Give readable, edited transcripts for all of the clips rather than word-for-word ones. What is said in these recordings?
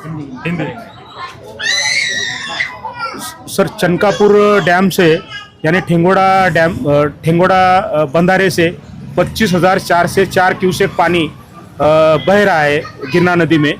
Hindi. Sir, Chankapur dam से यानी ठेंगोड़ा बंधारे से 25,000 से 4 cusec पानी बह रहा है गिरना नदी में।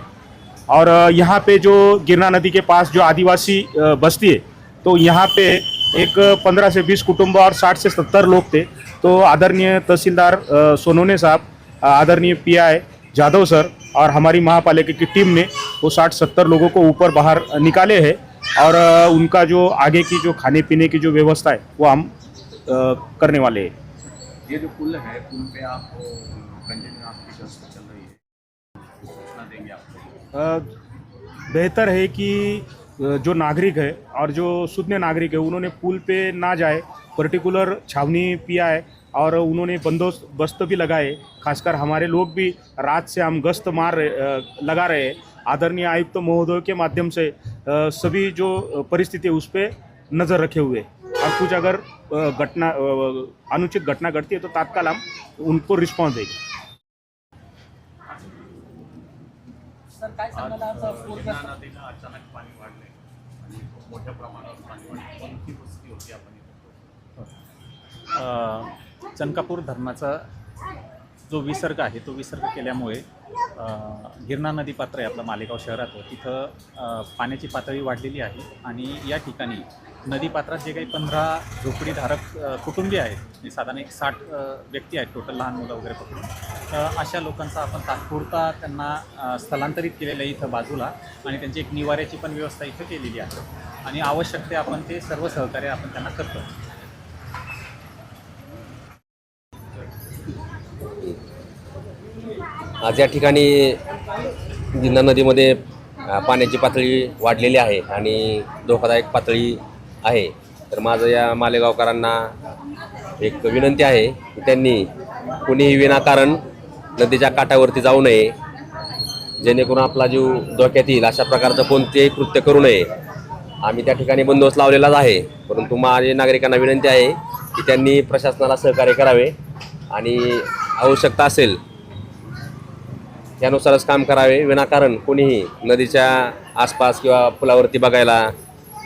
और यहाँ पे जो गिरना नदी के पास जो आदिवासी बस्ती है, तो यहाँ पे एक 15 से 20 कुटुंब और 60 से 70 लोग थे। तो आदरणीय तहसीलदार सोनोने साहब, आदरणीय पीआई जाधव सर और हमारी महापालिका की टीम ने वो 60-70 लोगों को ऊपर बाहर निकाले हैं। और उनका जो आगे की जो खाने पीने की जो व्यवस्था है वो हम करने वाले हैं। ये जो पुल है, पुल पे आप कंटिन्यू आपकी गश्त चल रही है, सूचना देंगे आपको? बेहतर है कि जो नागरिक है और जो सुधने नागरिक है उन्होंने पुल पे ना जाए। पर्टिकुलर छावनी पिया है और उन्होंने बंदोबस्त भी लगाए। खासकर हमारे लोग भी रात से हम गश्त लगा रहे हैं। आदरणीय आयुक्त महोदय के माध्यम से सभी जो परिस्थिति है उस पर नज़र रखे हुए, और कुछ अगर अनुचित घटना घटती है तो तत्काल हम उनको रिस्पॉन्स देंगे। गिरणा नदीला अचानक पाणी वाढले आणि मोठ्या प्रमाणावर पाणी वाढले, कोणती वस्ती होती आपण इथे? चनकापूर धरणाचा जो विसर्ग आहे तो विसर्ग केल्यामुळे गिरणा नदी पात्र आहे आपलं मालेगाव शहरात, तिथं पाण्याची पातळी वाढलेली आहे। आणि या ठिकाणी नदीपात्रात जे काही 15 झोपडीधारक कुटुंबीय आहेत, म्हणजे साधारण एक 60 व्यक्ती आहेत टोटल, लहान मुलं वगैरे पकडून, अशा लोकांचा आपण तात्पुरता त्यांना स्थलांतरित केलेलं आहे इथं बाजूला, आणि त्यांची एक निवाऱ्याची पण व्यवस्था इथं केलेली आहे। आणि आवश्यक ते आपण ते सर्व सहकार्य आपण त्यांना करतो। आज या ठिकाणी गिरणा नदीमध्ये पाण्याची पातळी वाढलेली आहे आणि धोकादायक पातळी आहे। तर माझं या मालेगावकरांना एक विनंती आहे की त्यांनी कुणीही विनाकारण नदीच्या काठावरती जाऊ नये, जेणेकरून आपला जीव धोक्यात येईल अशा प्रकारचं कोणतेही कृत्य करू नये। आम्ही त्या ठिकाणी बंदोबस्त लावलेलाच आहे, परंतु माझे नागरिकांना विनंती आहे की त्यांनी प्रशासनाला सहकार्य करावे आणि आवश्यकता असेल त्यानुसारच काम करावे। विनाकारण कोणीही नदीच्या आसपास किंवा पुलावरती बघायला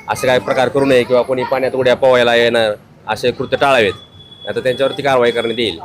असे काही प्रकार करू नये, किंवा कोणी पाण्यात उड्या पोहायला येणार असे कृत्य टाळावेत, आता त्यांच्यावरती कारवाई करण्यात येईल।